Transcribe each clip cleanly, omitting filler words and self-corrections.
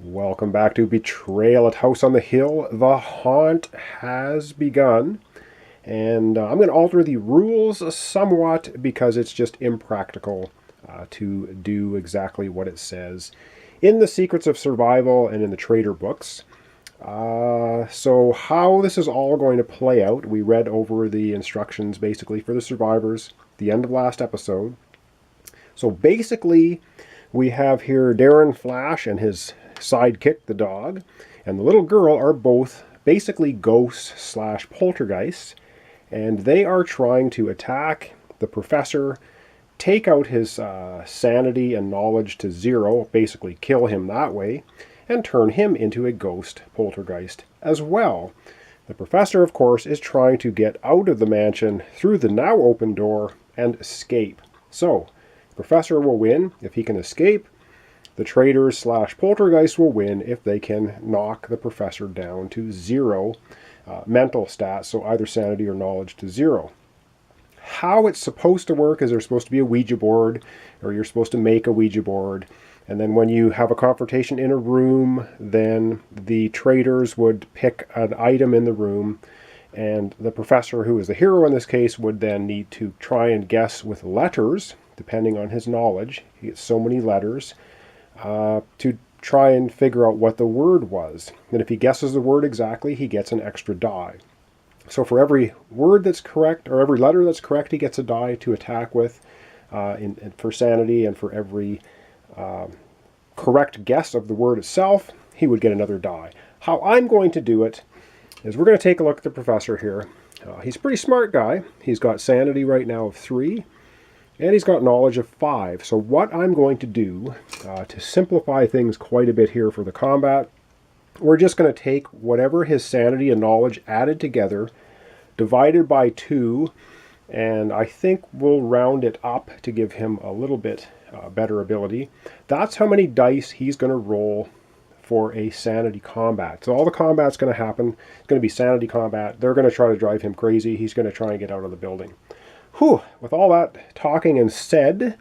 Welcome back to Betrayal at House on the Hill. The haunt has begun, and I'm going to alter the rules somewhat because it's just impractical to do exactly what it says in the Secrets of Survival and in the Trader books. So how this is all going to play out, we read over the instructions basically for the survivors at the end of last episode. So basically, we have here Darren Flash and his sidekick, the dog, and the little girl are both basically ghosts slash poltergeists, and they are trying to attack the professor, take out his sanity and knowledge to zero, basically kill him that way, and turn him into a ghost poltergeist as well. The professor, of course, is trying to get out of the mansion through the now open door and escape. So, the professor will win if he can escape. The traders slash poltergeists will win if they can knock the professor down to zero mental stats, so either sanity or knowledge to zero. How it's supposed to work is there's supposed to be a Ouija board, or you're supposed to make a Ouija board, and then when you have a confrontation in a room, then the traders would pick an item in the room, and the professor, who is the hero in this case, would then need to try and guess with letters, depending on his knowledge. He gets so many letters. To try and figure out what the word was. And if he guesses the word exactly, he gets an extra die. So for every word that's correct, or every letter that's correct, he gets a die to attack with for sanity, and for every correct guess of the word itself, he would get another die. How I'm going to do it is we're going to take a look at the professor here. He's a pretty smart guy. He's got sanity right now of 3. And he's got knowledge of 5. So what I'm going to do, to simplify things quite a bit here for the combat, we're just going to take whatever his sanity and knowledge added together, divided by 2, and I think we'll round it up to give him a little bit better ability. That's how many dice he's going to roll for a sanity combat. So all the combat's going to happen. It's going to be sanity combat. They're going to try to drive him crazy. He's going to try and get out of the building. Whew, with all that talking and said,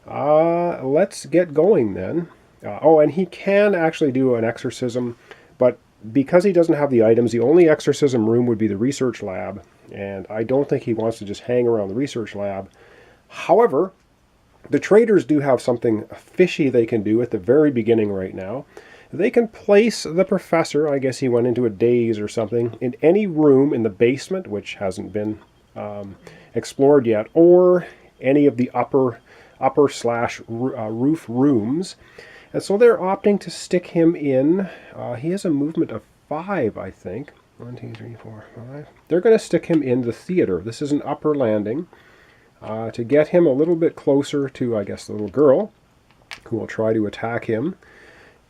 let's get going then. And he can actually do an exorcism, but because he doesn't have the items, the only exorcism room would be the research lab, and I don't think he wants to just hang around the research lab. However, the traders do have something fishy they can do at the very beginning right now. They can place the professor, I guess he went into a daze or something, in any room in the basement, which hasn't been explored yet, or any of the upper slash roof rooms. And so they're opting to stick him in. He has a movement of 5, I think. 1, 2, 3, 4, 5. They're going to stick him in the theater. This is an upper landing to get him a little bit closer to, I guess, the little girl, who will try to attack him.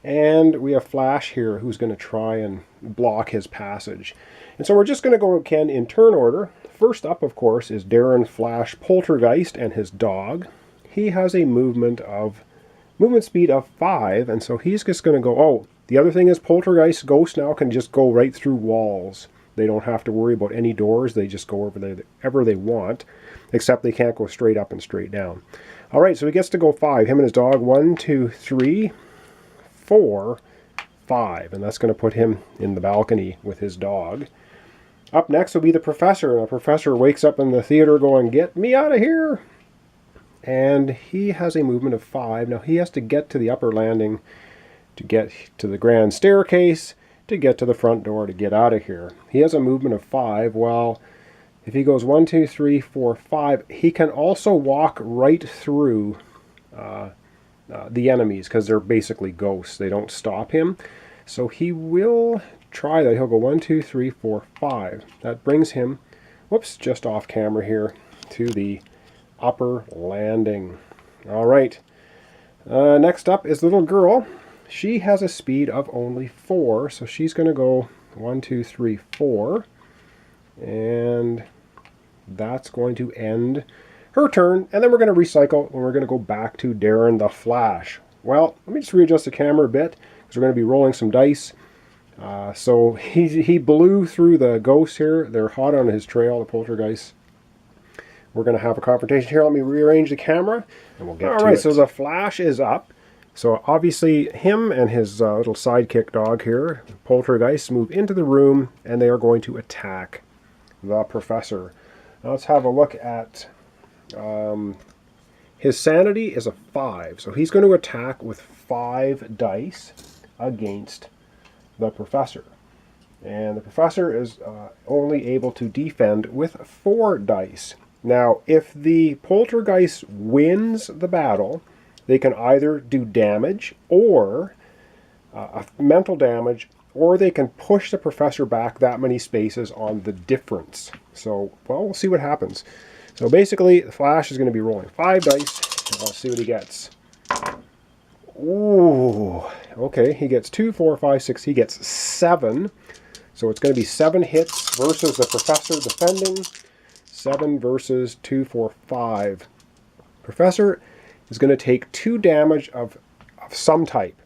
And we have Flash here, who's going to try and block his passage. And so we're just going to go again in turn order. First up, of course, is Darren Flash Poltergeist and his dog. He has a movement speed of 5, and so he's just going to go. Oh, the other thing is Poltergeist ghosts now can just go right through walls. They don't have to worry about any doors. They just go wherever they want, except they can't go straight up and straight down. All right, so he gets to go 5. Him and his dog. 1, 2, 3, 4, 5, and that's going to put him in the balcony with his dog. Up next will be the professor. And the professor wakes up in the theater going, "Get me out of here!" And he has a movement of 5. Now he has to get to the upper landing to get to the grand staircase, to get to the front door, to get out of here. He has a movement of 5. Well, if he goes 1, 2, 3, 4, 5, he can also walk right through the enemies, because they're basically ghosts. They don't stop him. So he will try that. He'll go 1, 2, 3, 4, 5. That brings him, whoops, just off camera here, to the upper landing. All right. Next up is the little girl. She has a speed of only 4, so she's going to go 1, 2, 3, 4. And that's going to end her turn, and then we're going to recycle, and we're going to go back to Darren the Flash. Well, let me just readjust the camera a bit, because we're going to be rolling some dice. So he blew through the ghosts here. They're hot on his trail, the poltergeists. We're going to have a confrontation here. Let me rearrange the camera, and we'll get to it. All right, so the Flash is up. So obviously him and his little sidekick dog here, Poltergeist, move into the room and they are going to attack the professor. Now let's have a look at his sanity is a 5. So he's going to attack with 5 dice against the professor. And the professor is only able to defend with 4 dice. Now, if the Poltergeist wins the battle, they can either do damage or mental damage, or they can push the professor back that many spaces on the difference. So, well, we'll see what happens. So basically, the Flash is going to be rolling 5 dice. Let's see what he gets. Ooh, okay, he gets 2, 4, 5, 6. He gets 7. So it's going to be 7 hits versus the professor defending. 7 versus 2, 4, 5. Professor is going to take 2 damage of some type,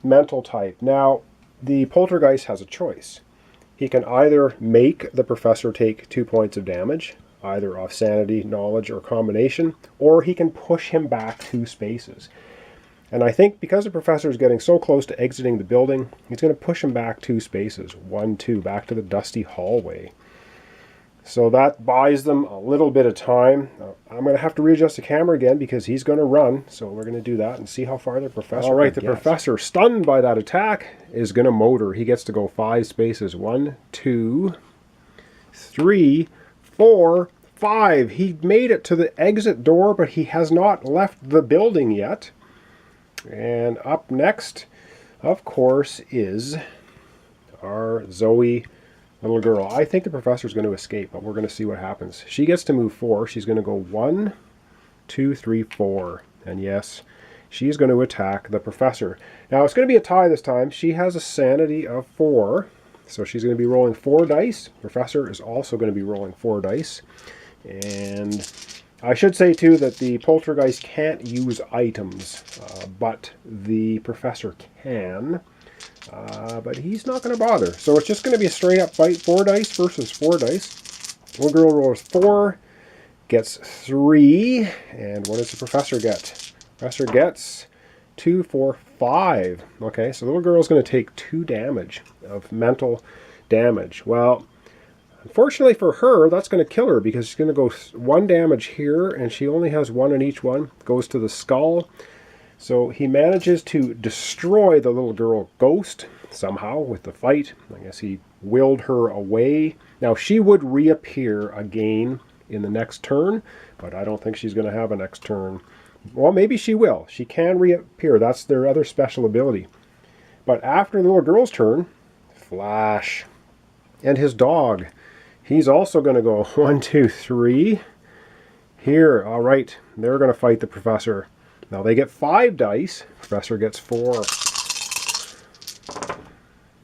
mental type. Now, the Poltergeist has a choice. He can either make the professor take 2 points of damage, either off sanity, knowledge, or combination, or he can push him back 2 spaces. And I think because the professor is getting so close to exiting the building, he's going to push him back 2 spaces, 1, 2, back to the dusty hallway. So that buys them a little bit of time. I'm going to have to readjust the camera again because he's going to run. So we're going to do that and see how far the professor All right, the professor, stunned by that attack, is going to motor. He gets to go 5 spaces. 1, 2, 3, 4, 5. He made it to the exit door, but he has not left the building yet. And up next, of course, is our Zoe little girl. I think the professor's going to escape, but we're going to see what happens. She gets to move 4. She's going to go 1, 2, 3, 4. And yes, she's going to attack the professor. Now, it's going to be a tie this time. She has a sanity of 4. So she's going to be rolling 4 dice. Professor is also going to be rolling 4 dice. And I should say, too, that the Poltergeist can't use items, but the professor can. But he's not going to bother. So it's just going to be a straight up fight. 4 dice versus 4 dice. Little girl rolls 4, gets 3. And what does the professor get? Professor gets 2, 4, 5. Okay, so little girl's going to take 2 damage of mental damage. Well, unfortunately for her, that's going to kill her because she's going to go 1 damage here, and she only has 1 in each one. Goes to the skull. So he manages to destroy the little girl ghost somehow with the fight. I guess he willed her away. Now, she would reappear again in the next turn, but I don't think she's going to have a next turn. Well, maybe she will. She can reappear. That's their other special ability. But after the little girl's turn, Flash and his dog. He's also going to go 1, 2, 3. Here, all right. They're going to fight the professor. Now they get 5 dice. Professor gets 4.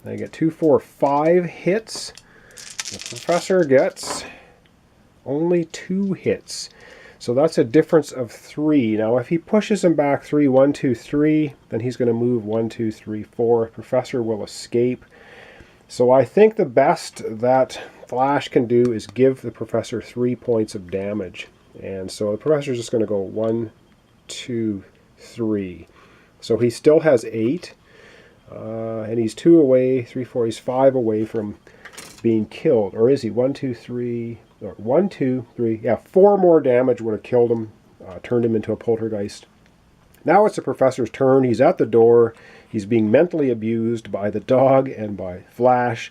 They get 2, 4, 5 hits. The professor gets only 2 hits. So that's a difference of 3. Now if he pushes him back 3, 1, 2, 3, then he's going to move 1, 2, 3, 4. Professor will escape. So I think the best that Flash can do is give the professor 3 points of damage. And so the professor's just going to go 1, 2, 3. So he still has 8. And he's 2 away, 3, 4, he's 5 away from being killed. Or is he? 1, 2, 3, or 1, 2, 3. Yeah, 4 more damage would have killed him, turned him into a poltergeist. Now it's the professor's turn. He's at the door. He's being mentally abused by the dog and by Flash.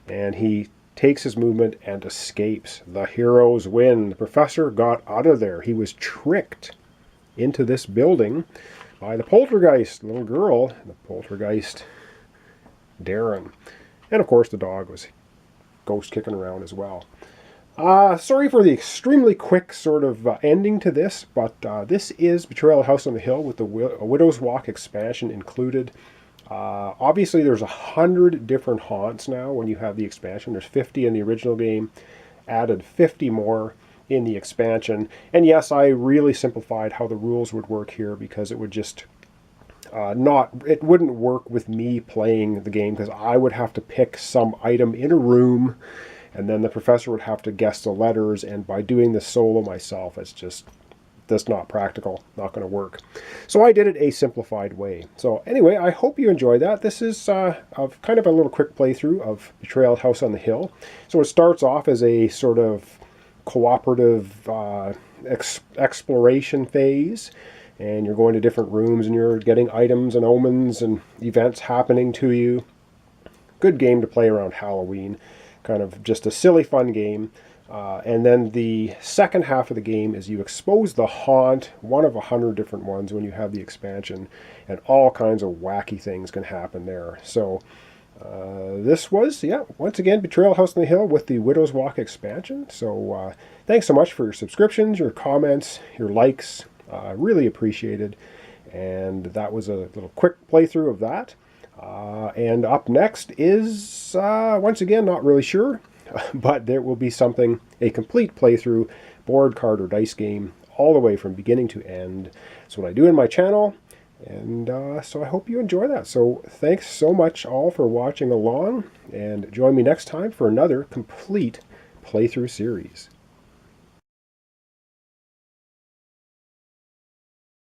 And he takes his movement and escapes. The heroes win. The professor got out of there. He was tricked into this building by the poltergeist little girl, and the poltergeist Darren. And of course the dog was ghost kicking around as well. Sorry for the extremely quick sort of ending to this, but this is Betrayal House on the Hill with the Widow's Walk expansion included. Obviously there's 100 different haunts now when you have the expansion. There's 50 in the original game, added 50 more in the expansion. And yes, I really simplified how the rules would work here because it would just it wouldn't work with me playing the game because I would have to pick some item in a room and then the professor would have to guess the letters, and by doing this solo myself, it's just that's not practical, not going to work. So I did it a simplified way. So anyway, I hope you enjoyed that. This is kind of a little quick playthrough of Betrayal House on the Hill. So it starts off as a sort of cooperative exploration phase, and you're going to different rooms and you're getting items and omens and events happening to you. Good game to play around Halloween. Kind of just a silly fun game. And then the second half of the game is you expose the haunt, one of 100 different ones when you have the expansion, and all kinds of wacky things can happen there. So this was, once again, Betrayal House on the Hill with the Widow's Walk expansion. So thanks so much for your subscriptions, your comments, your likes. Really appreciated. And that was a little quick playthrough of that. And up next is, once again, not really sure, but there will be something, a complete playthrough, board, card, or dice game, all the way from beginning to end. That's what I do in my channel, and so I hope you enjoy that. So thanks so much all for watching along, and join me next time for another complete playthrough series.